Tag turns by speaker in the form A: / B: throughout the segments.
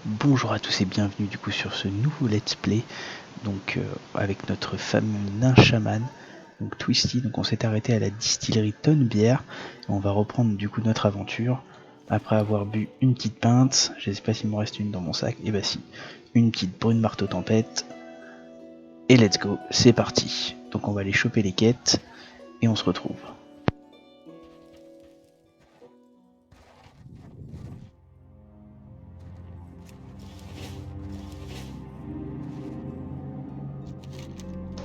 A: Bonjour à tous et bienvenue du coup sur ce nouveau let's play, donc avec notre fameux nain chaman, donc Twisty. Donc on s'est arrêté à la distillerie Tonnebière et on va reprendre du coup notre aventure après avoir bu une petite pinte. Je sais pas s'il me reste une dans mon sac, et bah si, une petite brune marteau tempête. Et let's go, c'est parti. Donc on va aller choper les quêtes et on se retrouve.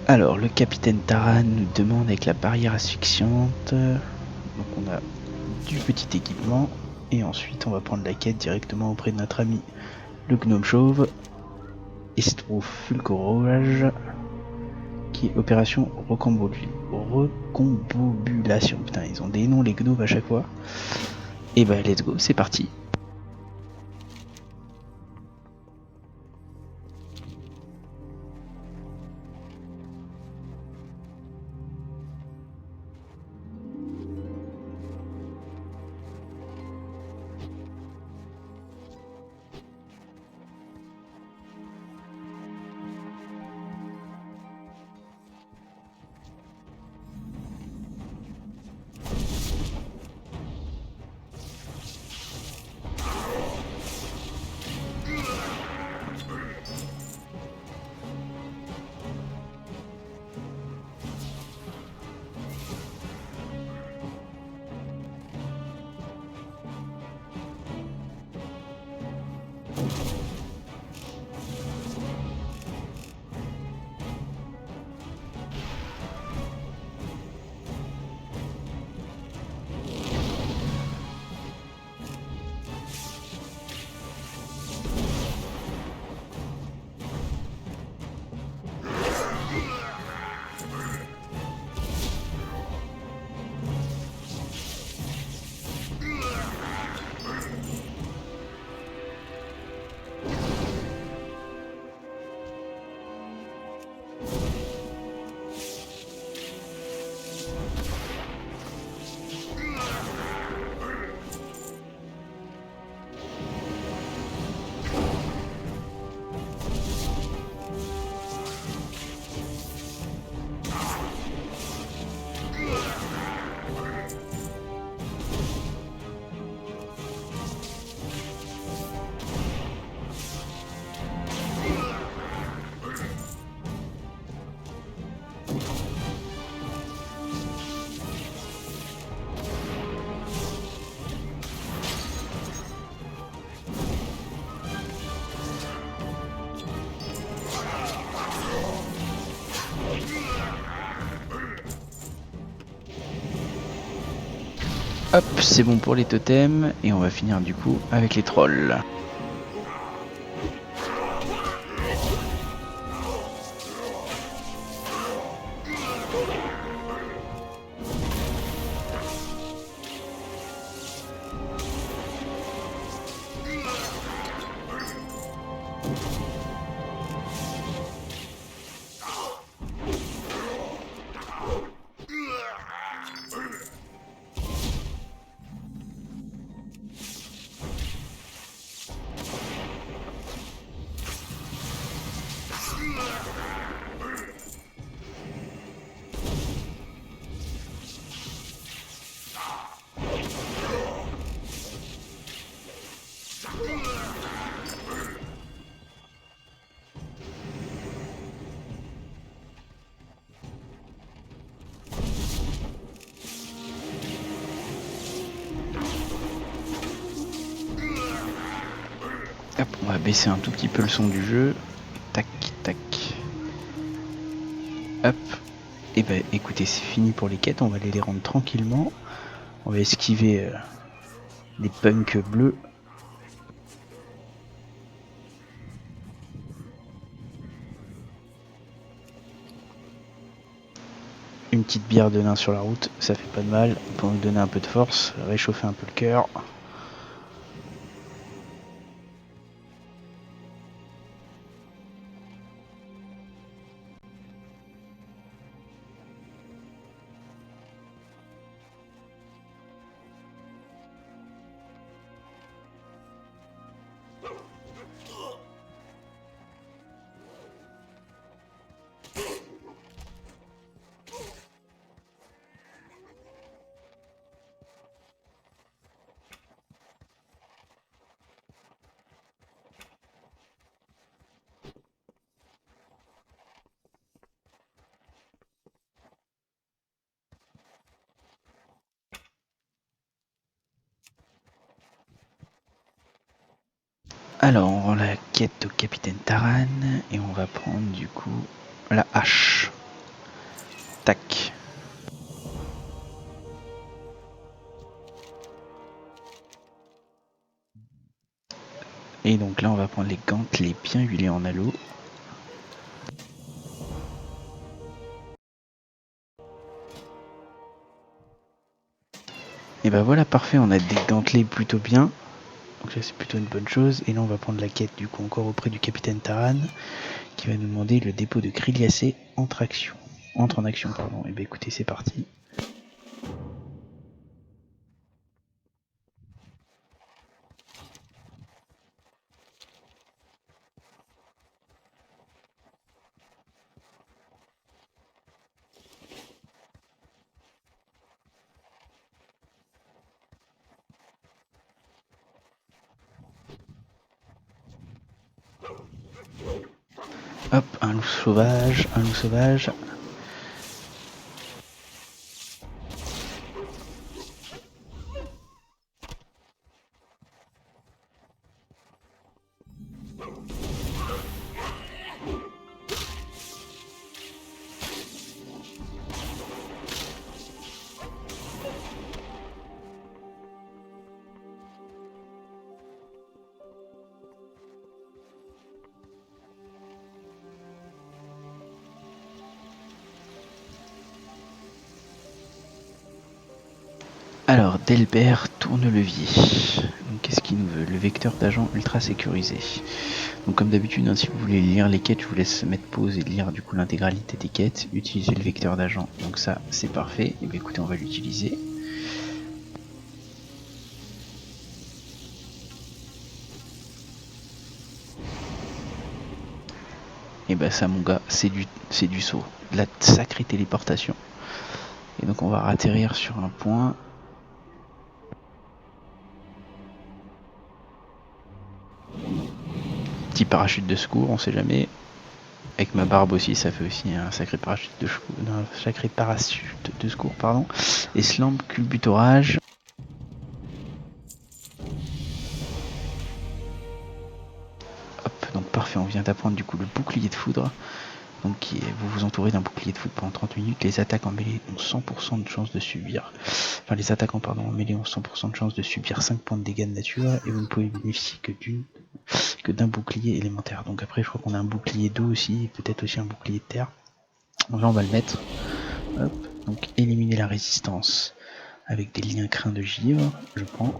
A: Alors le capitaine Taran nous demande avec la barrière asphyxiante, donc on a du petit équipement et ensuite on va prendre la quête directement auprès de notre ami le gnome chauve Estroufulcorage, qui est opération recombobulation. Putain, ils ont des noms les gnomes à chaque fois. Et bah let's go, c'est parti. Hop, c'est bon pour les totems et on va finir du coup avec les trolls. Hop, on va baisser un tout petit peu le son du jeu. Tac, tac. Hop. Et bah écoutez, c'est fini pour les quêtes, on va aller les rendre tranquillement. On va esquiver les punks bleus. Une petite bière de nain sur la route, ça fait pas de mal, pour nous donner un peu de force, réchauffer un peu le cœur. Alors, on rend la quête au capitaine Taran et on va prendre du coup la hache. Tac. Et donc là, on va prendre les gantelets bien huilés en halo. Et bah voilà, parfait, on a des gantelets plutôt bien. Donc ça, c'est plutôt une bonne chose. Et là, on va prendre la quête du coup encore auprès du capitaine Taran, qui va nous demander le dépôt de Kriliacé entre en action, pardon. Et bah écoutez, c'est parti. Hop, un loup sauvage, un loup sauvage. Alors, Delbert tourne-levier. Donc, qu'est-ce qu'il nous veut? Le vecteur d'agent ultra sécurisé. Donc, comme d'habitude, hein, si vous voulez lire les quêtes, je vous laisse mettre pause et lire du coup l'intégralité des quêtes. Utiliser le vecteur d'agent. Donc, ça, c'est parfait. Et bien, écoutez, on va l'utiliser. Et ben, ça, mon gars, c'est du saut. De la sacrée téléportation. Et donc, on va atterrir sur un point. Petit parachute de secours, on sait jamais. Avec ma barbe aussi, ça fait aussi un sacré parachute de secours, pardon. Et slamp culbutorage. Hop, donc parfait, on vient d'apprendre du coup le bouclier de foudre. Donc vous vous entourez d'un bouclier de foudre pendant 30 minutes. Les attaques en mêlée ont 100% de chance de subir. Enfin, les attaquants en mêlée ont 100% de chance de subir 5 points de dégâts de nature. Et vous ne pouvez bénéficier que d'un bouclier élémentaire. Donc après, je crois qu'on a un bouclier d'eau aussi, et peut-être aussi un bouclier de terre. Donc là, on va le mettre. Hop, donc éliminer la résistance avec des liens crins de givre, je prends.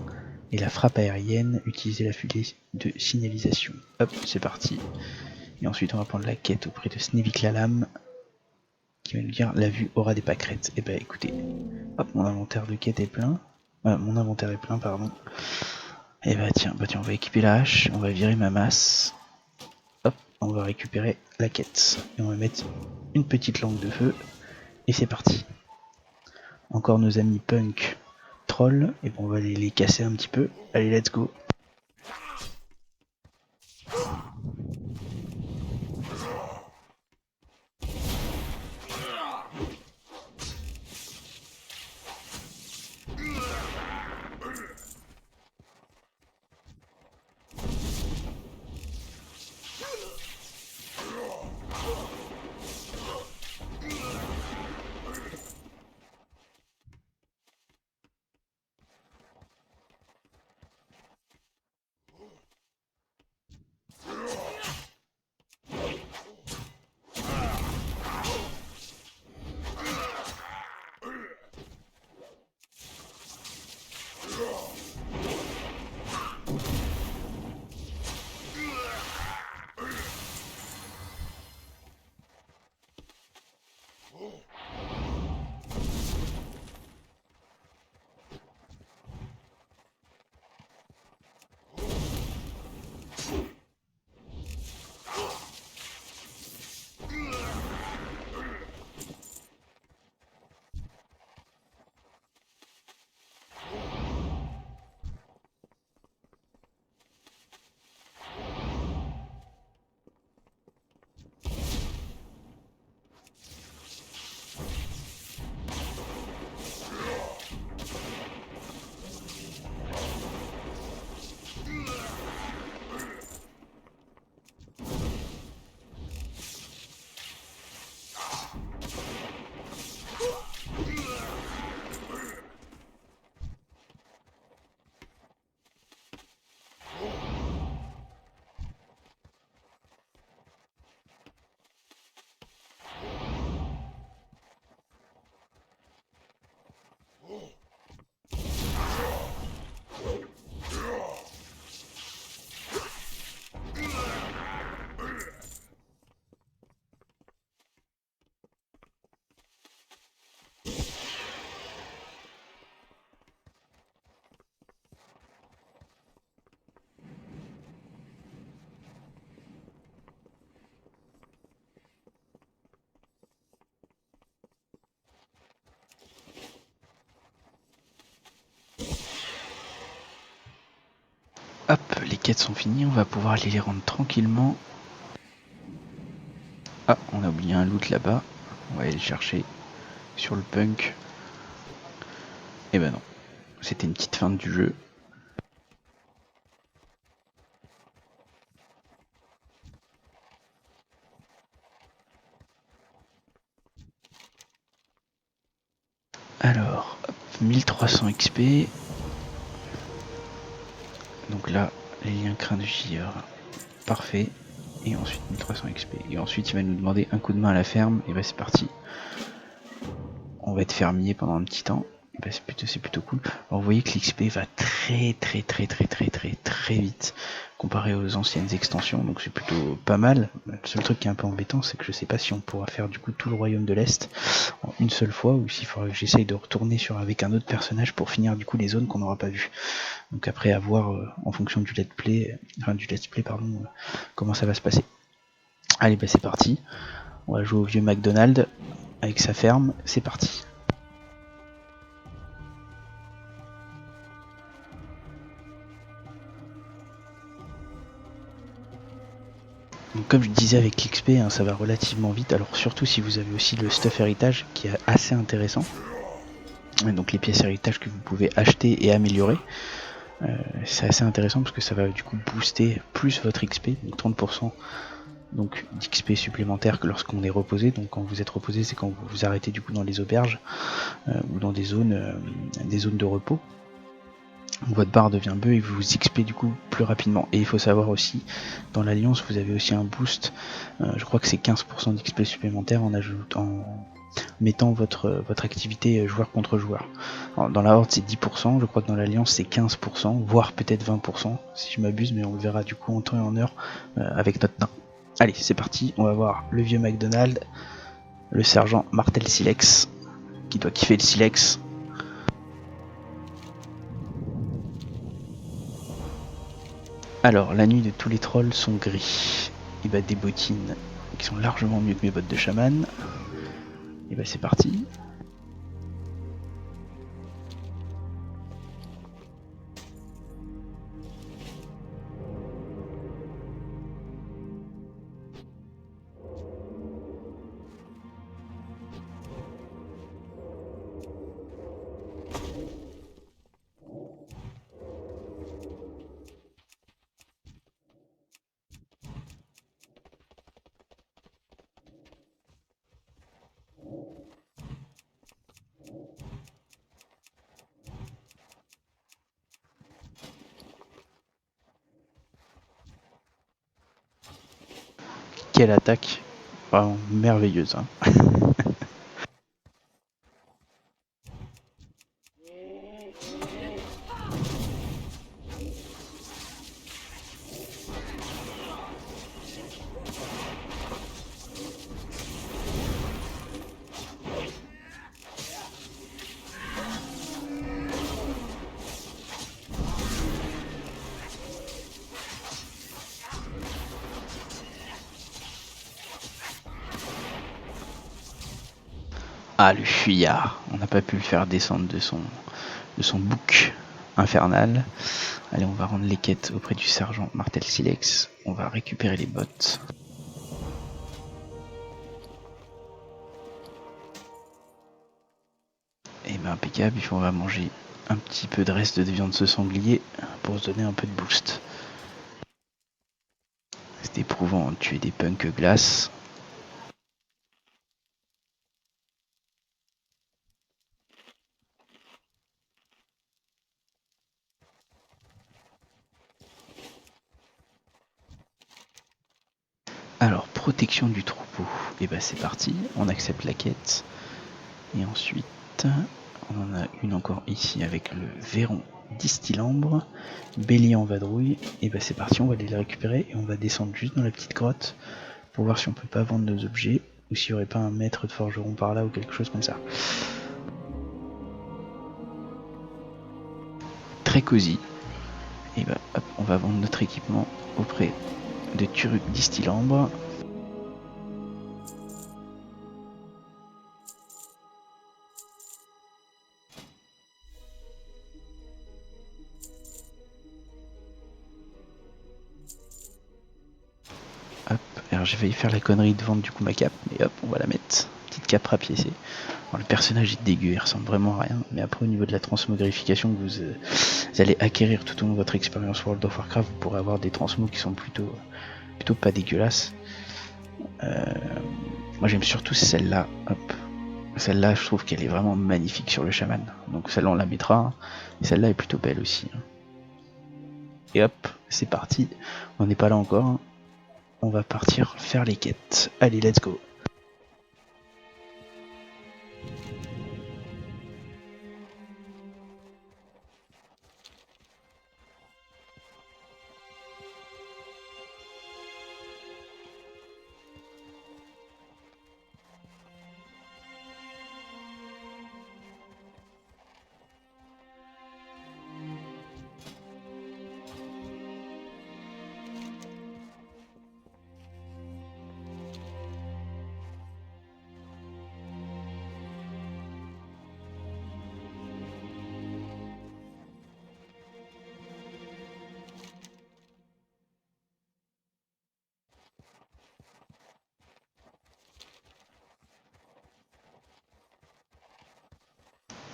A: Et la frappe aérienne, utiliser la fusée de signalisation. Hop, c'est parti. Et ensuite, on va prendre la quête auprès de Snevik la lame, qui va nous dire la vue aura des pâquerettes. Et bah écoutez, hop, mon inventaire de quête est plein. Mon inventaire est plein, pardon. Et bah tiens, on va équiper la hache, on va virer ma masse. Hop, on va récupérer la quête. Et on va mettre une petite langue de feu. Et c'est parti. Encore nos amis punk troll. Et bon, on va les casser un petit peu. Allez, let's go. quêtes sont finies, on va pouvoir aller les rendre tranquillement. Ah, on a oublié un loot là-bas. On va aller le chercher sur le punk. Et ben non, c'était une petite feinte du jeu. Alors, 1300 XP. Donc là, les liens crâne gire. Parfait. Et ensuite 1300 XP. Et ensuite il va nous demander un coup de main à la ferme. Et bah c'est parti. On va être fermier pendant un petit temps. Et bah c'est plutôt cool. Alors vous voyez que l'XP va très vite comparé aux anciennes extensions. Donc c'est plutôt pas mal. Le seul truc qui est un peu embêtant, c'est que je sais pas si on pourra faire du coup tout le royaume de l'Est en une seule fois, ou s'il faudra que j'essaye de retourner avec un autre personnage pour finir du coup les zones qu'on n'aura pas vues. Donc après à voir en fonction du let's play, comment ça va se passer. Allez bah c'est parti, on va jouer au vieux McDonald avec sa ferme, c'est parti. Donc comme je disais avec l'XP, hein, ça va relativement vite, alors surtout si vous avez aussi le stuff héritage qui est assez intéressant. Donc les pièces héritage que vous pouvez acheter et améliorer. C'est assez intéressant parce que ça va du coup booster plus votre XP, donc 30% donc d'XP supplémentaire que lorsqu'on est reposé. Donc quand vous êtes reposé, c'est quand vous vous arrêtez du coup dans les auberges ou dans des zones de repos. Votre barre devient bœuf et vous vous XP du coup plus rapidement. Et il faut savoir aussi, dans l'alliance, vous avez aussi un boost, je crois que c'est 15% d'XP supplémentaire en mettant votre activité joueur contre joueur. Alors, dans la horde c'est 10%, je crois que dans l'alliance c'est 15%, voire peut-être 20% si je m'abuse, mais on le verra du coup en temps et en heure avec notre nain. Allez, c'est parti, on va voir le vieux McDonald, le sergent Martel Silex, qui doit kiffer le Silex. Alors, la nuit de tous les trolls sont gris. Et bah des bottines qui sont largement mieux que mes bottes de chaman. Et bah c'est parti. Quelle attaque, vraiment merveilleuse. Hein. Ah le fuyard, on n'a pas pu le faire descendre de son bouc infernal. Allez, on va rendre les quêtes auprès du sergent Martel Silex. On va récupérer les bottes. Et ben impeccable, on va manger un petit peu de reste de viande de sanglier pour se donner un peu de boost. C'est éprouvant de tuer des punks glace. Alors, protection du troupeau. Et bah c'est parti, on accepte la quête. Et ensuite, on en a une encore ici avec le Véron distillambre, bélier en vadrouille. Et bah c'est parti, on va aller les récupérer et on va descendre juste dans la petite grotte pour voir si on peut pas vendre nos objets ou s'il n'y aurait pas un maître de forgeron par là ou quelque chose comme ça. Très cosy. Et bah hop, on va vendre notre équipement auprès de Turuk distillambre. Alors j'ai failli faire la connerie de vendre du coup ma cape, mais hop, on va la mettre. Petite cape rapiécée. Alors, le personnage est dégueu, il ressemble vraiment à rien, mais après au niveau de la transmogrification que vous allez acquérir tout au long de votre expérience World of Warcraft, vous pourrez avoir des transmos qui sont plutôt pas dégueulasses. Moi j'aime surtout celle-là, hop. Celle-là je trouve qu'elle est vraiment magnifique sur le chaman, donc celle-là on la mettra. Celle-là est plutôt belle aussi. Et hop, c'est parti, on n'est pas là encore, hein. On va partir faire les quêtes. Allez, let's go.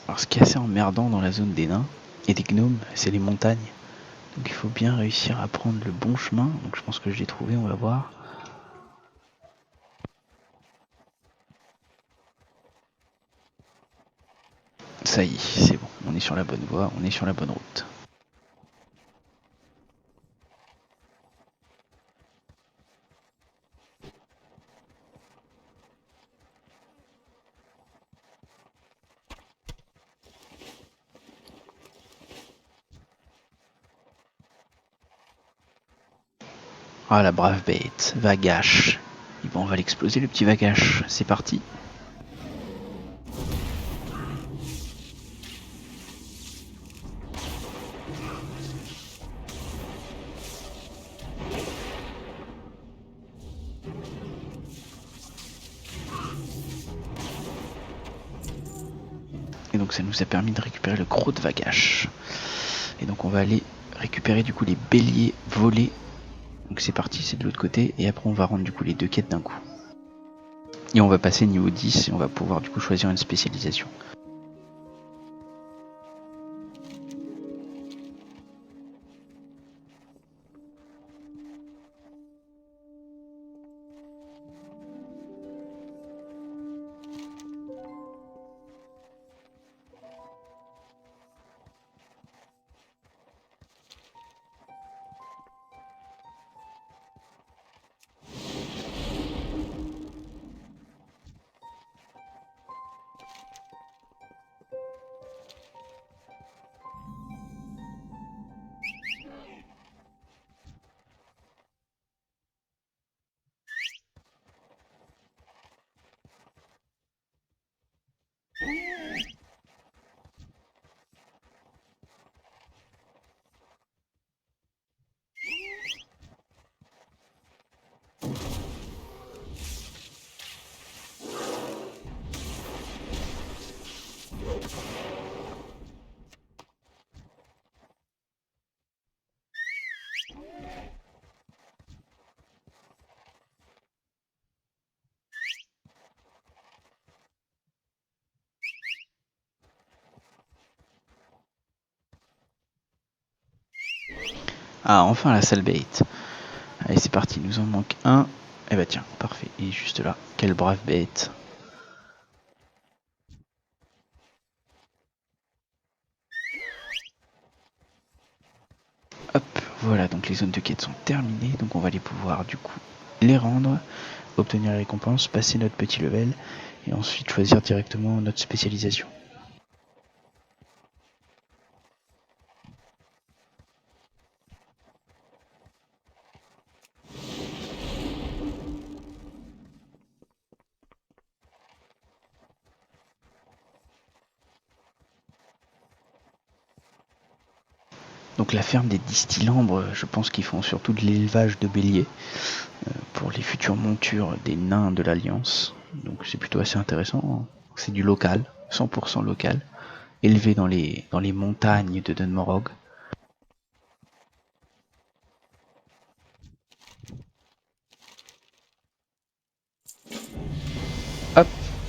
A: Alors ce qui est assez emmerdant dans la zone des nains et des gnomes, c'est les montagnes. Donc il faut bien réussir à prendre le bon chemin. Donc je pense que je l'ai trouvé, on va voir. Ça y est, c'est bon, on est sur la bonne voie, on est sur la bonne route. Ah la brave bête, Vagache. Et bon, on va l'exploser le petit Vagache, c'est parti. Et donc ça nous a permis de récupérer le gros de Vagache. Et donc on va aller récupérer du coup les béliers volés. Donc c'est parti, c'est de l'autre côté. Et après on va rendre du coup les deux quêtes d'un coup. Et on va passer niveau 10 et on va pouvoir du coup choisir une spécialisation. Ah, enfin la salle bait. Allez, c'est parti, il nous en manque un. Eh bah tiens, parfait, il est juste là. Quelle brave bête. Hop, voilà, donc les zones de quête sont terminées. Donc on va les pouvoir du coup les rendre, obtenir les récompenses, passer notre petit level et ensuite choisir directement notre spécialisation. Donc la ferme des distillambres, je pense qu'ils font surtout de l'élevage de béliers pour les futures montures des nains de l'Alliance. Donc c'est plutôt assez intéressant. C'est du local, 100% local, élevé dans les montagnes de Dunmorog.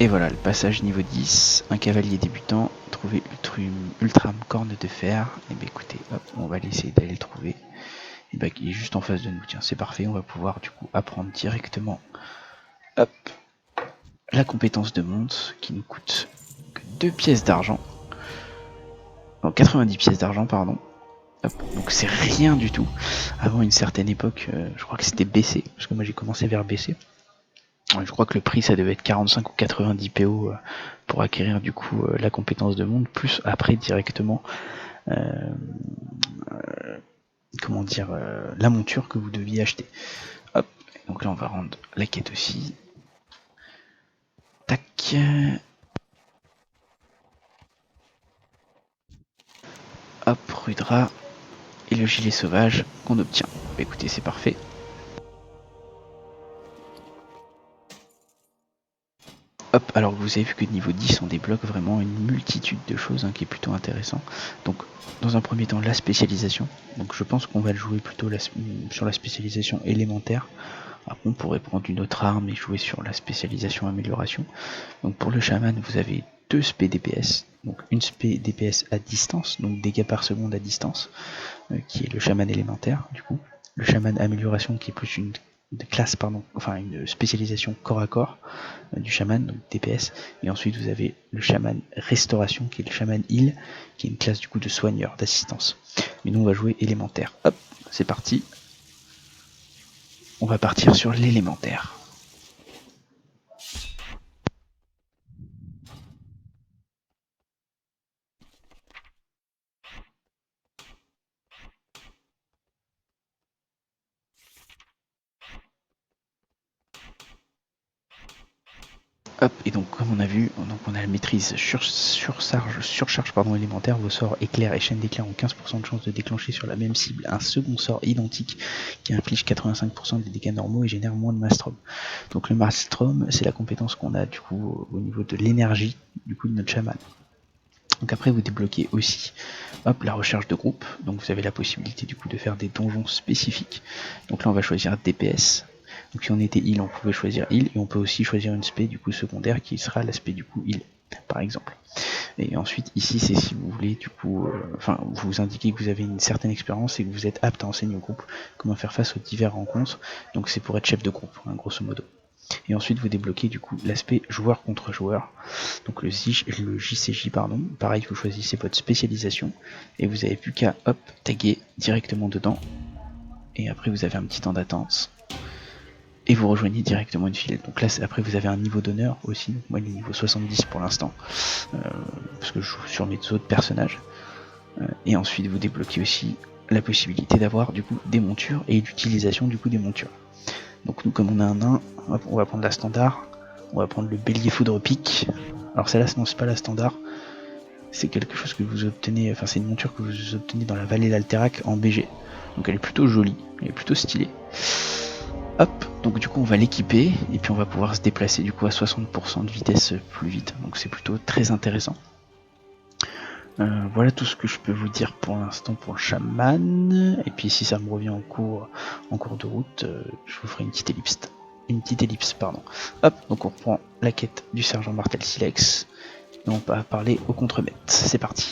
A: Et voilà, le passage niveau 10, un cavalier débutant, trouver Ultram corne de fer. Et bien écoutez, hop, on va essayer d'aller le trouver. Et ben il est juste en face de nous, tiens, c'est parfait, on va pouvoir du coup apprendre directement, hop, la compétence de monte qui nous coûte que 2 pièces d'argent. Non, 90 pièces d'argent, pardon. Hop, donc c'est rien du tout. Avant une certaine époque, je crois que c'était BC, parce que moi j'ai commencé vers BC. Je crois que le prix ça devait être 45 ou 90 PO pour acquérir du coup la compétence de monde, plus après directement comment dire la monture que vous deviez acheter. Hop, donc là on va rendre la quête aussi. Tac. Hop, Rudra et le gilet sauvage qu'on obtient. Bah, écoutez, c'est parfait. Hop, alors vous avez vu que niveau 10 on débloque vraiment une multitude de choses qui est plutôt intéressant. Donc dans un premier temps la spécialisation, donc je pense qu'on va le jouer plutôt sur la spécialisation élémentaire. Après on pourrait prendre une autre arme et jouer sur la spécialisation amélioration. Donc pour le chaman vous avez 2 spé DPS, donc une spé DPS à distance, donc dégâts par seconde à distance, qui est le chaman élémentaire du coup. Le chaman amélioration qui est plus une classe, pardon, enfin une spécialisation corps à corps du chaman, donc DPS, et ensuite vous avez le chaman restauration qui est le chaman heal, qui est une classe du coup de soigneur, d'assistance. Mais nous on va jouer élémentaire. Hop, c'est parti. On va partir sur l'élémentaire. Hop, et donc comme on a vu, donc on a la maîtrise surcharge élémentaire, vos sorts éclair et chaîne d'éclair ont 15% de chance de déclencher sur la même cible un second sort identique qui inflige 85% des dégâts normaux et génère moins de Maelstrom. Donc le Maelstrom, c'est la compétence qu'on a du coup au niveau de l'énergie du coup de notre chaman. Donc après vous débloquez aussi hop, la recherche de groupe, donc vous avez la possibilité du coup de faire des donjons spécifiques. Donc là on va choisir DPS. Donc si on était heal, on pouvait choisir heal, et on peut aussi choisir une spé du coup secondaire qui sera l'aspect du coup heal, par exemple. Et ensuite ici c'est si vous voulez du coup, vous indiquez que vous avez une certaine expérience et que vous êtes apte à enseigner au groupe comment faire face aux diverses rencontres. Donc c'est pour être chef de groupe, grosso modo. Et ensuite vous débloquez du coup l'aspect joueur contre joueur. Donc le JCJ, pardon, pareil vous choisissez votre spécialisation et vous avez plus qu'à hop taguer directement dedans. Et après vous avez un petit temps d'attente. Et vous rejoignez directement une file. Donc là après vous avez un niveau d'honneur aussi, donc moi il est niveau 70 pour l'instant, parce que je joue sur mes autres personnages. Et ensuite vous débloquez aussi la possibilité d'avoir du coup des montures et l'utilisation du coup des montures. Donc nous comme on a un nain, on va prendre la standard, on va prendre le bélier foudre pique. Alors celle-là non c'est pas la standard, c'est quelque chose que vous obtenez, enfin c'est une monture que vous obtenez dans la vallée d'Alterac en BG. Donc elle est plutôt jolie, elle est plutôt stylée. Hop, donc du coup on va l'équiper et puis on va pouvoir se déplacer du coup à 60% de vitesse plus vite. Donc c'est plutôt très intéressant. Voilà tout ce que je peux vous dire pour l'instant pour le chaman. Et puis si ça me revient en cours de route, je vous ferai une petite ellipse. Hop, donc on reprend la quête du sergent Martel Silex. Et on va parler au contremaître. C'est parti.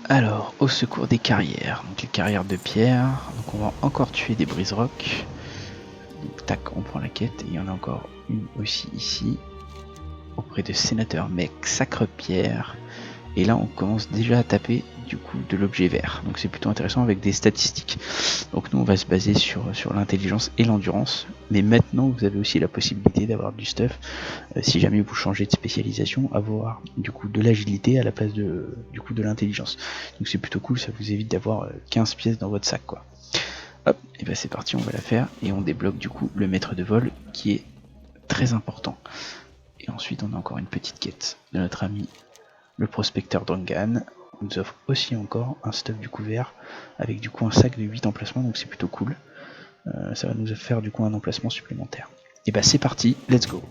A: Alors, au secours des carrières, donc les carrières de pierre, donc on va encore tuer des brise-rocs. Donc tac, on prend la quête, et il y en a encore une aussi ici, auprès de sénateur mec Sacre-Pierre. Et là on commence déjà à taper du coup de l'objet vert. Donc c'est plutôt intéressant avec des statistiques. Donc nous on va se baser sur l'intelligence et l'endurance, mais maintenant vous avez aussi la possibilité d'avoir du stuff, si jamais vous changez de spécialisation, avoir du coup de l'agilité à la place de l'intelligence. Donc c'est plutôt cool, ça vous évite d'avoir 15 pièces dans votre sac quoi. Hop, et ben c'est parti, on va la faire et on débloque du coup le maître de vol qui est très important. Et ensuite on a encore une petite quête de notre ami le prospecteur Drangan. On nous offre aussi encore un stuff du coup vert avec du coup un sac de 8 emplacements, donc c'est plutôt cool. Ça va nous faire du coup un emplacement supplémentaire. Et bah c'est parti, let's go.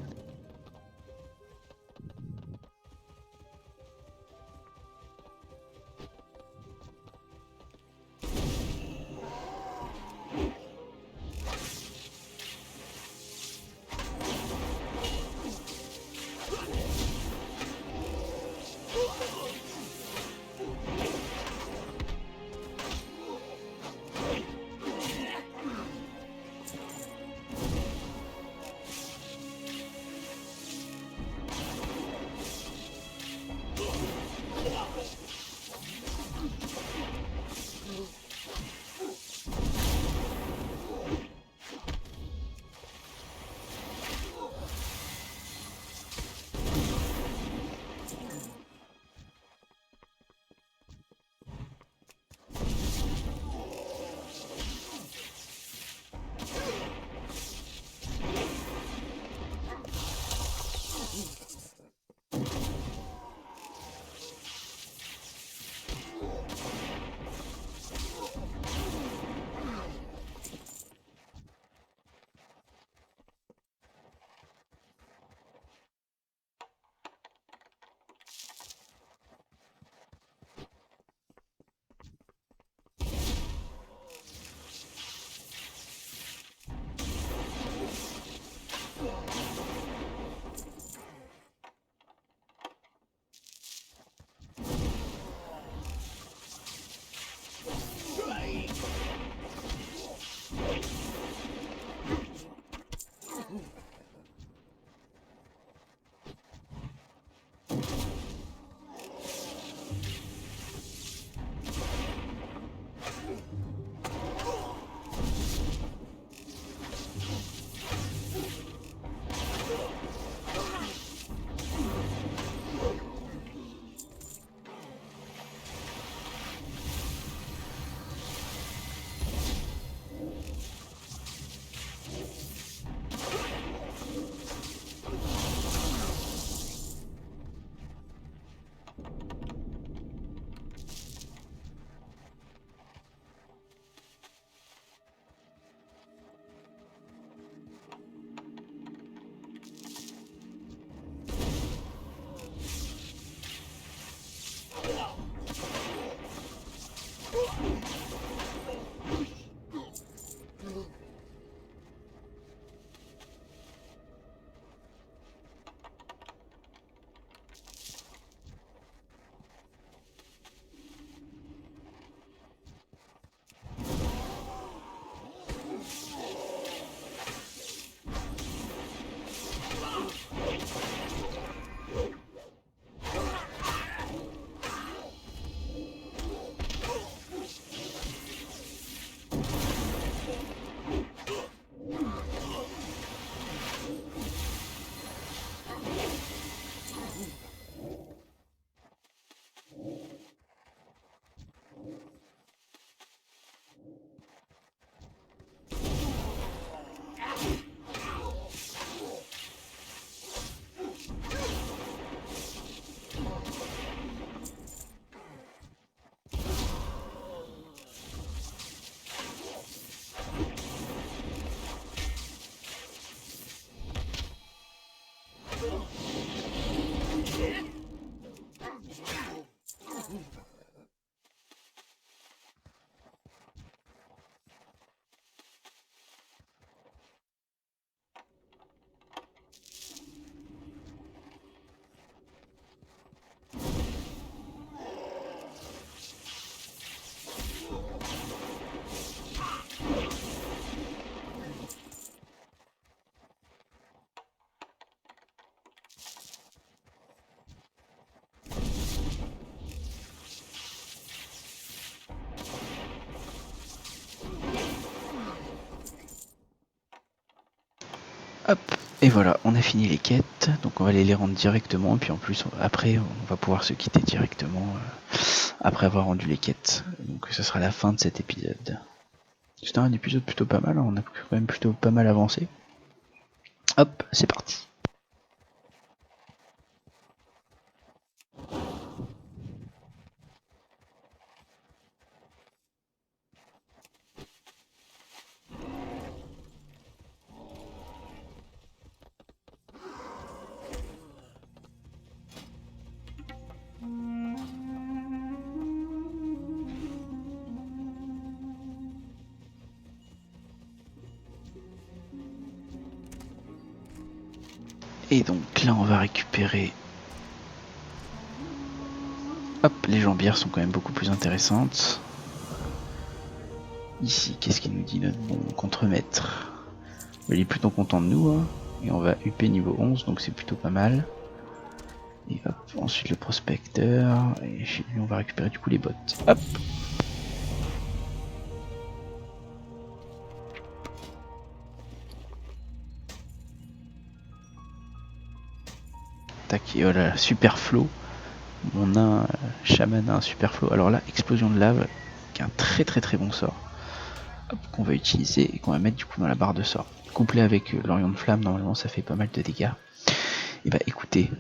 A: Hop, et voilà, on a fini les quêtes, donc on va aller les rendre directement, et puis en plus après on va pouvoir se quitter directement après avoir rendu les quêtes. Donc ce sera la fin de cet épisode. C'était un épisode plutôt pas mal, hein, on a quand même plutôt pas mal avancé. Hop, c'est parti. Et donc là on va récupérer... Hop, les jambières sont quand même beaucoup plus intéressantes. Ici, qu'est-ce qu'il nous dit notre bon contremaître? Il est plutôt content de nous, hein. Et on va UP niveau 11, donc c'est plutôt pas mal. Et hop, ensuite le prospecteur, et chez lui on va récupérer du coup les bottes. Hop. Tac, et voilà, super flow. Mon nain chaman a un super flow. Alors là, explosion de lave, qui est un très bon sort. Qu'on va utiliser et qu'on va mettre du coup dans la barre de sort. Couplé avec l'Orient de Flamme, normalement ça fait pas mal de dégâts. Et bah écoutez,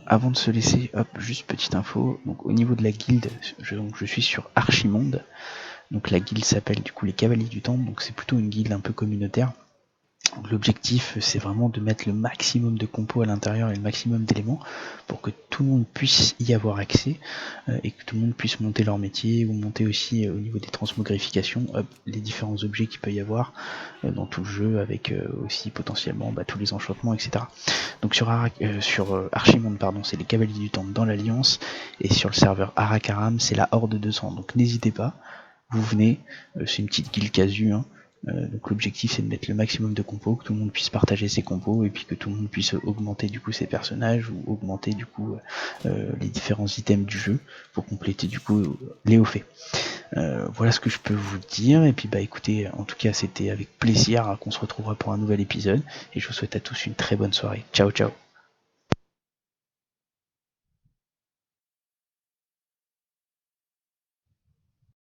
A: avant de se laisser, hop, juste petite info. Donc au niveau de la guilde, je suis sur Archimonde. Donc la guilde s'appelle du coup les Cavaliers du Temple, donc c'est plutôt une guilde un peu communautaire. L'objectif c'est vraiment de mettre le maximum de compos à l'intérieur et le maximum d'éléments pour que tout le monde puisse y avoir accès et que tout le monde puisse monter leur métier ou monter aussi au niveau des transmogrifications les différents objets qu'il peut y avoir dans tout le jeu avec aussi potentiellement tous les enchantements, etc. Donc sur Archimonde, pardon, c'est les Cavaliers du Temple dans l'Alliance, et sur le serveur Arakaram c'est la Horde 200, donc n'hésitez pas, vous venez, c'est une petite guilde casu, hein. Donc l'objectif c'est de mettre le maximum de compos, que tout le monde puisse partager ses compos et puis que tout le monde puisse augmenter du coup ses personnages ou augmenter du coup les différents items du jeu pour compléter du coup les hauts faits. Voilà ce que je peux vous dire, et puis bah écoutez, en tout cas c'était avec plaisir qu'on se retrouvera pour un nouvel épisode, et je vous souhaite à tous une très bonne soirée. Ciao ciao.